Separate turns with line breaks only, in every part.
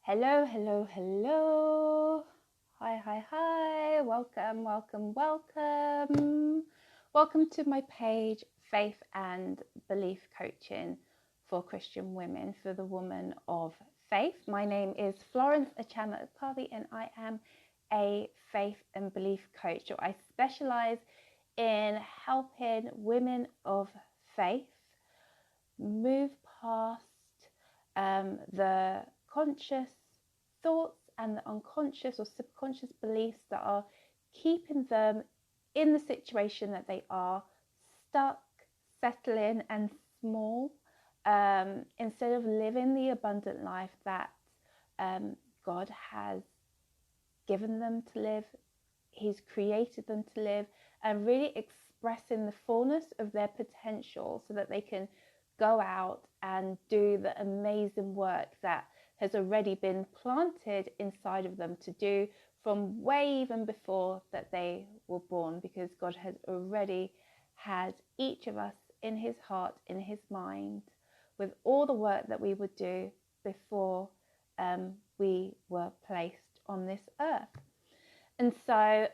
Hello, hello, hello. Hi, hi, hi. Welcome, welcome, welcome. Welcome to my page, Faith and Belief Coaching for Christian Women, for the woman of faith. My name is Florence Achama Ukpavi, and I am a faith and belief coach. So I specialize in helping women of faith move past the conscious thoughts and the unconscious or subconscious beliefs that are keeping them in the situation that they are, stuck, settling, and small, instead of living the abundant life that God has given them to live, He's created them to live, and really expressing the fullness of their potential so that they can go out and do the amazing work that has already been planted inside of them to do from way even before that they were born, because God has already had each of us in His heart, in His mind, with all the work that we would do before we were placed on this earth. And so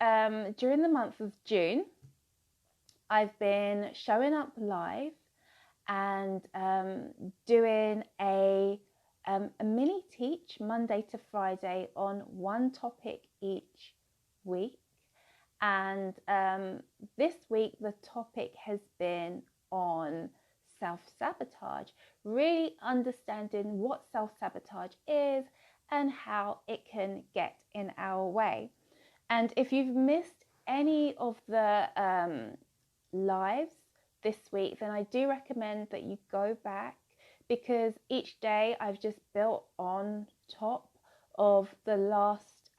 during the month of June, I've been showing up live and doing a mini teach Monday to Friday on one topic each week. And this week, the topic has been on self-sabotage, really understanding what self-sabotage is and how it can get in our way. And if you've missed any of the lives this week, then I do recommend that you go back, because each day I've just built on top of the last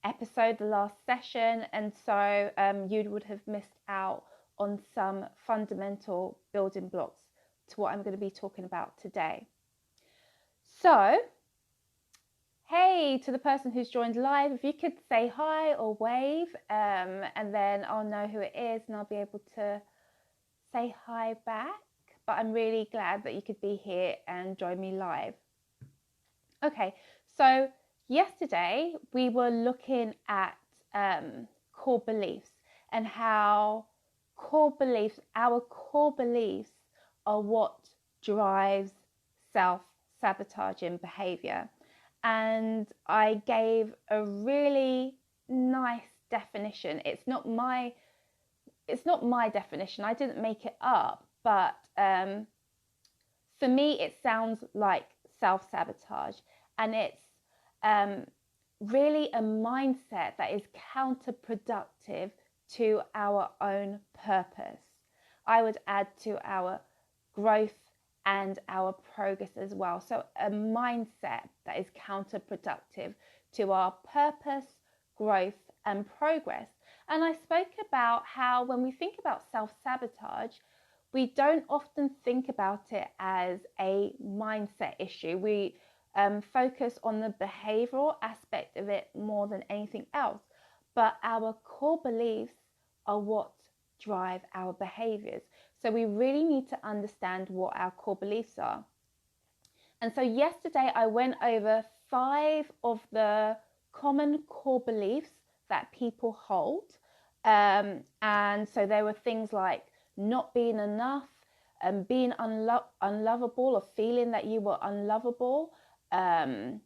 episode, the last session, and so you would have missed out on some fundamental building blocks to what I'm going to be talking about today. So, hey, to the person who's joined live, if you could say hi or wave, and then I'll know who it is and I'll be able to say hi back. But I'm really glad that you could be here and join me live. Okay, so yesterday we were looking at core beliefs and how our core beliefs are what drives self-sabotaging behavior. And I gave a really nice definition. It's not my definition. I didn't make it up, but for me, it sounds like self-sabotage, and it's really a mindset that is counterproductive to our own purpose. I would add to our growth and our progress as well. So a mindset that is counterproductive to our purpose, growth, and progress. And I spoke about how when we think about self-sabotage, we don't often think about it as a mindset issue. We focus on the behavioral aspect of it more than anything else. But our core beliefs are what drive our behaviors. So we really need to understand what our core beliefs are. And so yesterday I went over 5 of the common core beliefs that people hold. And so there were things like not being enough, being unlovable, or feeling that you were unlovable, feeling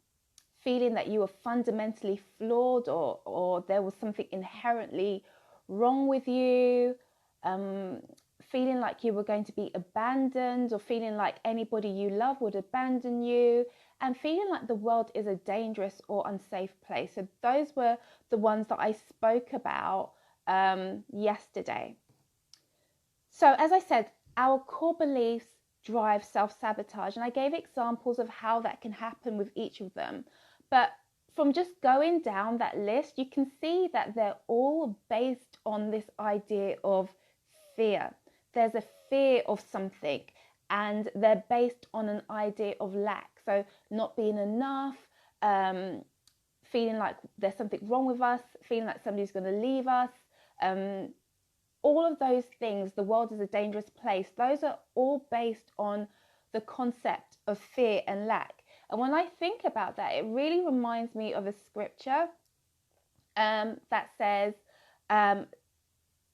that you were fundamentally flawed, or there was something inherently wrong with you, feeling like you were going to be abandoned, or feeling like anybody you love would abandon you, and feeling like the world is a dangerous or unsafe place. So those were the ones that I spoke about yesterday. So as I said, our core beliefs drive self-sabotage, and I gave examples of how that can happen with each of them. But from just going down that list, you can see that they're all based on this idea of fear. There's a fear of something, and they're based on an idea of lack. So not being enough, feeling like there's something wrong with us, feeling like somebody's going to leave us, all of those things, the world is a dangerous place, those are all based on the concept of fear and lack. And when I think about that, it really reminds me of a scripture that says,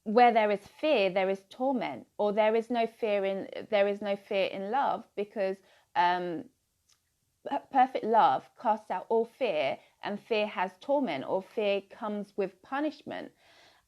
where there is fear, there is torment, or there is no fear in love, because perfect love casts out all fear, and fear has torment, or fear comes with punishment.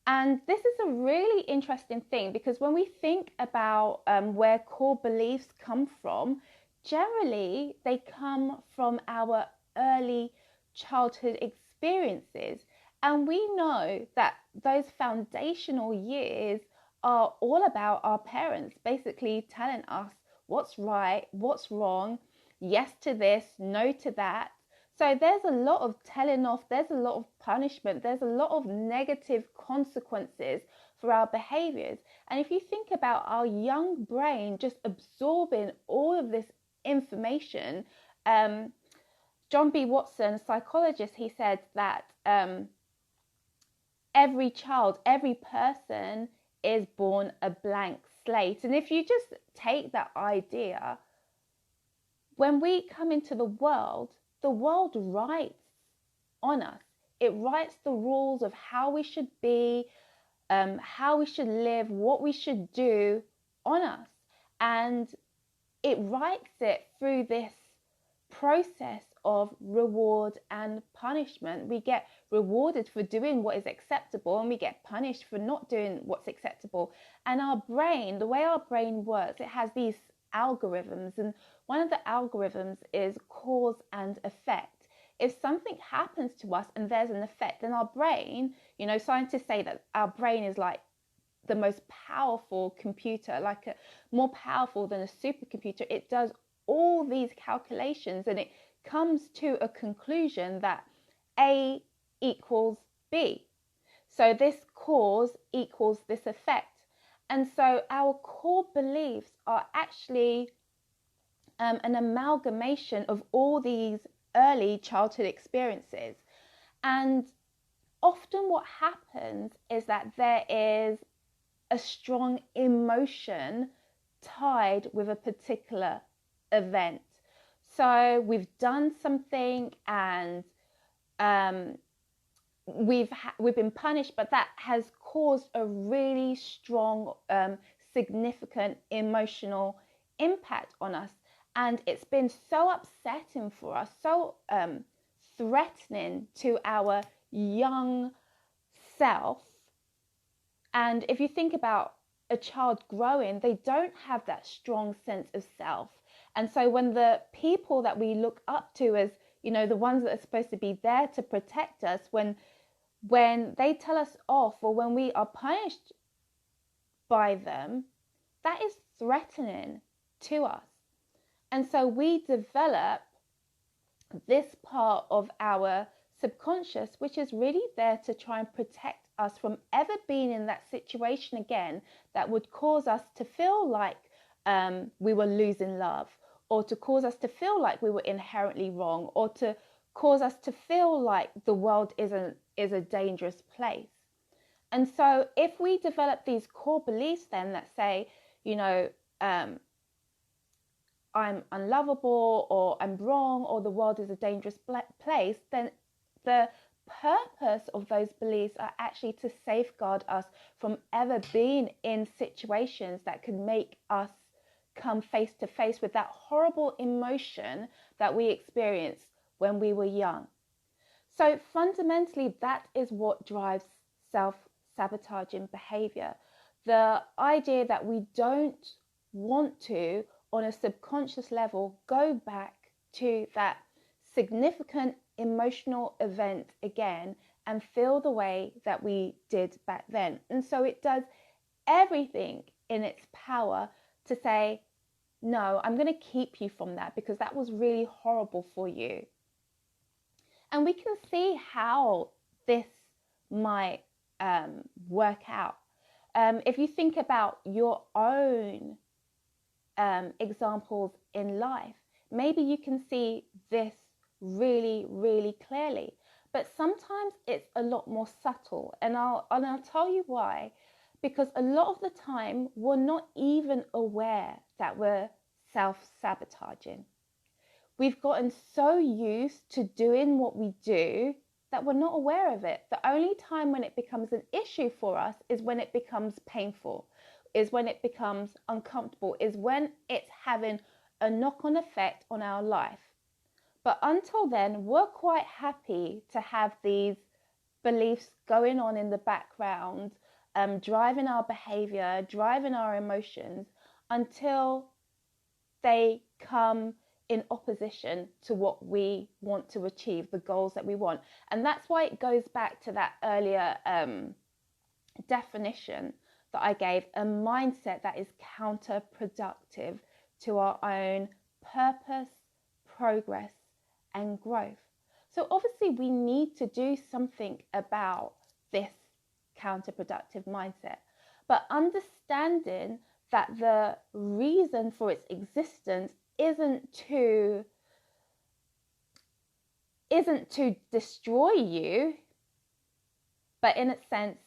And this is a really interesting thing, because when we think about where core beliefs come from, generally they come from our early childhood experiences. And we know that those foundational years are all about our parents basically telling us what's right, what's wrong, yes to this, no to that. So there's a lot of telling off, there's a lot of punishment, there's a lot of negative consequences for our behaviors. And if you think about our young brain just absorbing all of this information, John B. Watson, a psychologist, he said that every child, every person is born a blank slate. And if you just take that idea, when we come into the world writes on us. It writes the rules of how we should be, how we should live, what we should do on us. And it writes it through this process of reward and punishment. We get rewarded for doing what is acceptable, and we get punished for not doing what's acceptable. And our brain, the way our brain works, it has these algorithms, and one of the algorithms is cause and effect. If something happens to us and there's an effect, then our brain, scientists say that our brain is like the most powerful computer, more powerful than a supercomputer. It does all these calculations, and it comes to a conclusion that A equals B. So this cause equals this effect. And so our core beliefs are actually an amalgamation of all these early childhood experiences. And often what happens is that there is a strong emotion tied with a particular event. So we've done something, and we've been punished, but that has caused a really strong, significant emotional impact on us. And it's been so upsetting for us, so threatening to our young self. And if you think about a child growing, they don't have that strong sense of self. And so when the people that we look up to as, the ones that are supposed to be there to protect us, when they tell us off, or when we are punished by them, that is threatening to us. And so we develop this part of our subconscious, which is really there to try and protect us from ever being in that situation again that would cause us to feel like we were losing love, or to cause us to feel like we were inherently wrong, or to cause us to feel like the world is a dangerous place. And so if we develop these core beliefs then that say, I'm unlovable, or I'm wrong, or the world is a dangerous place, then the purpose of those beliefs are actually to safeguard us from ever being in situations that could make us come face to face with that horrible emotion that we experienced when we were young. So fundamentally, that is what drives self-sabotaging behavior. The idea that we don't want to, on a subconscious level, go back to that significant emotional event again and feel the way that we did back then. And so it does everything in its power to say, no, I'm going to keep you from that because that was really horrible for you. And we can see how this might work out. If you think about your own examples in life, maybe you can see this really, really clearly. But sometimes it's a lot more subtle. And I'll tell you why. Because a lot of the time, we're not even aware that we're self-sabotaging. we've gotten so used to doing what we do that we're not aware of it. The only time when it becomes an issue for us is when it becomes painful, is when it becomes uncomfortable, is when it's having a knock-on effect on our life. But until then, we're quite happy to have these beliefs going on in the background, driving our behavior, driving our emotions, until they come in opposition to what we want to achieve, the goals that we want. And that's why it goes back to that earlier definition that I gave, a mindset that is counterproductive to our own purpose, progress, and growth. So obviously we need to do something about this counterproductive mindset, but understanding that the reason for its existence isn't to destroy you, but in a sense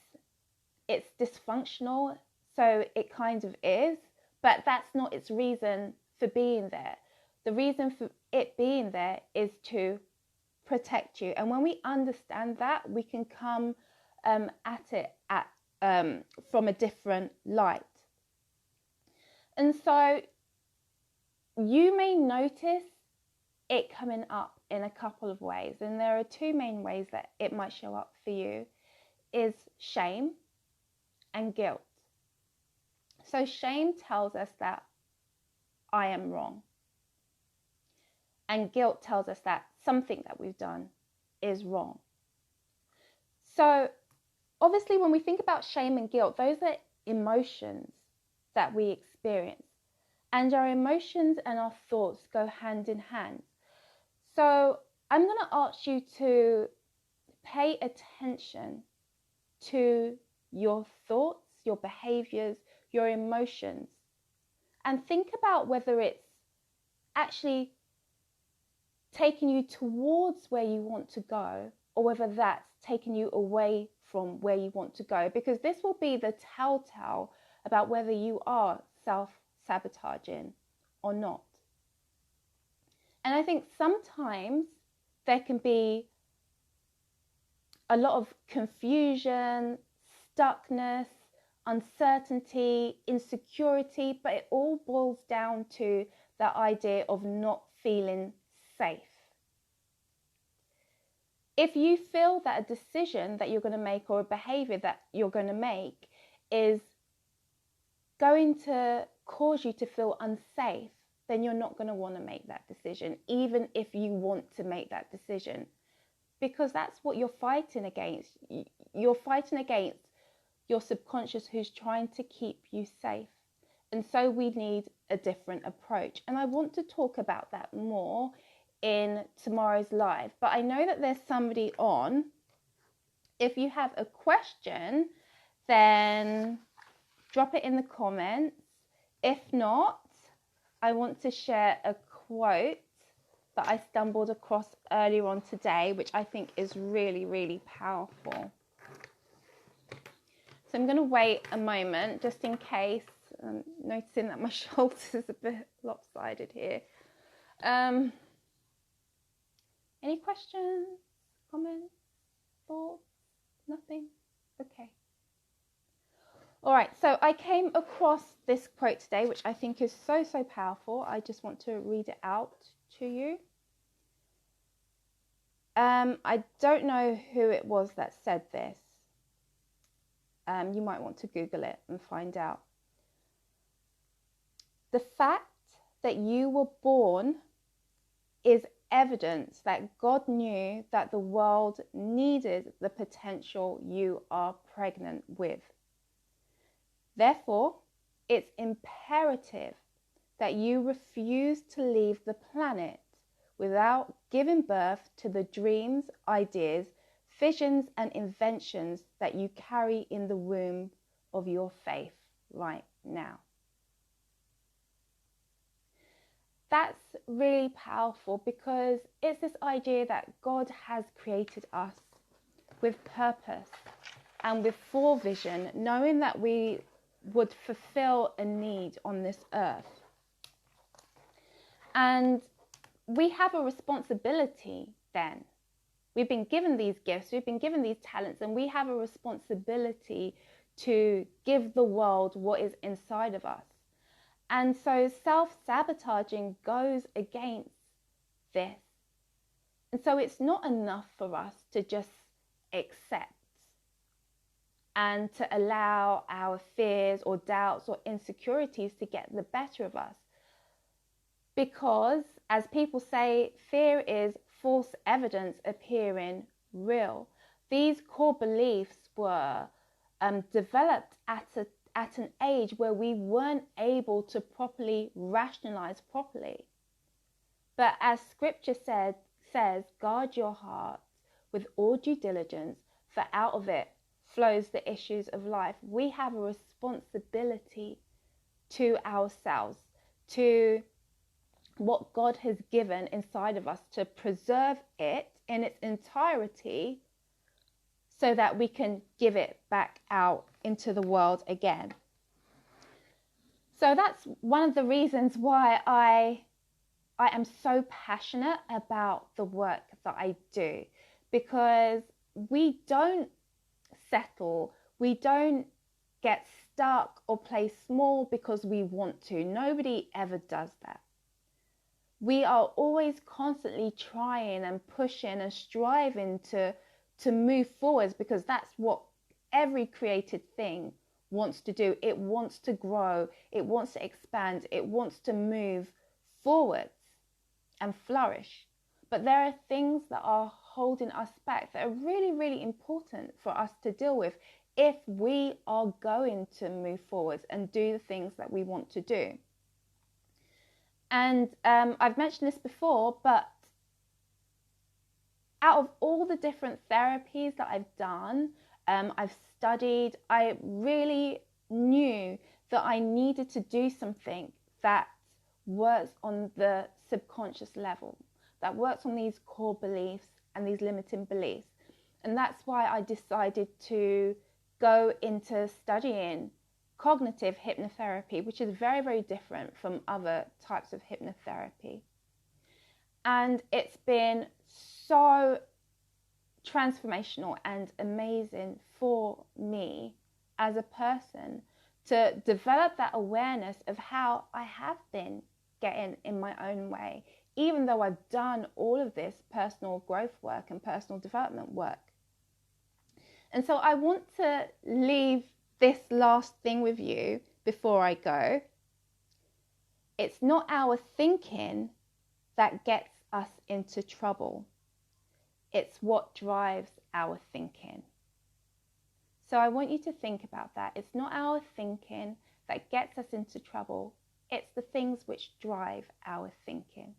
it's dysfunctional, so it kind of is, but that's not its reason for being there. The reason for it being there is to protect you. And when we understand that, we can come at it from a different light. And so you may notice it coming up in a couple of ways. And there are two main ways that it might show up for you, is shame and guilt. So shame tells us that I am wrong. And guilt tells us that something that we've done is wrong. So obviously when we think about shame and guilt, those are emotions that we experience. And our emotions and our thoughts go hand in hand. So I'm going to ask you to pay attention to your thoughts, your behaviors, your emotions, and think about whether it's actually taking you towards where you want to go, or whether that's taking you away from where you want to go, because this will be the telltale about whether you are self-sabotaging or not. And I think sometimes there can be a lot of confusion, stuckness, uncertainty, insecurity, but it all boils down to the idea of not feeling safe. If you feel that a decision that you're going to make or a behavior that you're going to make is going to cause you to feel unsafe, then you're not going to want to make that decision, even if you want to make that decision, because that's what you're fighting against. You're fighting against your subconscious, who's trying to keep you safe. And so we need a different approach. And I want to talk about that more in tomorrow's live. But I know that there's somebody on. If you have a question, then drop it in the comments. If not, I want to share a quote that I stumbled across earlier on today, which I think is really, really powerful. So I'm going to wait a moment just in case. I'm noticing that my shoulders is a bit lopsided here. Any questions, comments, thoughts? Nothing? Okay. All right, so I came across this quote today, which I think is so, so powerful. I just want to read it out to you. I don't know who it was that said this. You might want to Google it and find out. The fact that you were born is evidence that God knew that the world needed the potential you are pregnant with. Therefore, it's imperative that you refuse to leave the planet without giving birth to the dreams, ideas, visions, and inventions that you carry in the womb of your faith right now. That's really powerful, because it's this idea that God has created us with purpose and with forevision, knowing that we would fulfill a need on this earth. And we have a responsibility then. We've been given these gifts, we've been given these talents, and we have a responsibility to give the world what is inside of us. And so self-sabotaging goes against this. And so it's not enough for us to just accept and to allow our fears or doubts or insecurities to get the better of us. Because, as people say, fear is false evidence appearing real. These core beliefs were developed at an age where we weren't able to properly rationalize properly. But as scripture says, guard your heart with all due diligence, for out of it flows the issues of life. We have a responsibility to ourselves, to what God has given inside of us, to preserve it in its entirety so that we can give it back out into the world again. So that's one of the reasons why I am so passionate about the work that I do, because we don't settle, we don't get stuck or play small because we want to. Nobody ever does that. We are always constantly trying and pushing and striving to move forwards, because that's what every created thing wants to do. It wants to grow, it wants to expand, it wants to move forwards and flourish. But there are things that are holding us back that are really, really important for us to deal with if we are going to move forwards and do the things that we want to do. And I've mentioned this before, but out of all the different therapies that I've done, I've studied, I really knew that I needed to do something that works on the subconscious level, that works on these core beliefs and these limiting beliefs. And that's why I decided to go into studying cognitive hypnotherapy, which is very, very different from other types of hypnotherapy. And it's been so transformational and amazing for me as a person to develop that awareness of how I have been getting in my own way, even though I've done all of this personal growth work and personal development work. And so I want to leave this last thing with you before I go. It's not our thinking that gets us into trouble. It's what drives our thinking. So I want you to think about that. It's not our thinking that gets us into trouble. It's the things which drive our thinking.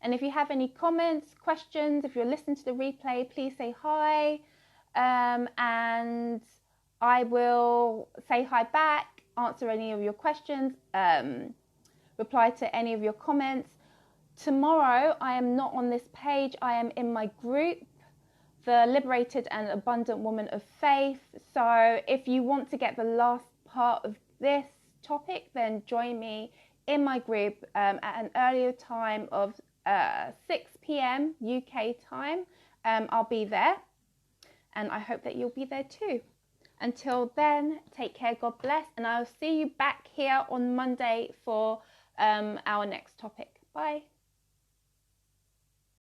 And if you have any comments, questions, if you're listening to the replay, please say hi. And I will say hi back, answer any of your questions, reply to any of your comments. Tomorrow, I am not on this page. I am in my group, the Liberated and Abundant Woman of Faith. So if you want to get the last part of this topic, then join me in my group at an earlier time of 6 p.m. UK time. I'll be there, and I hope that you'll be there too. Until then, take care, God bless, and I'll see you back here on Monday for our next topic. Bye.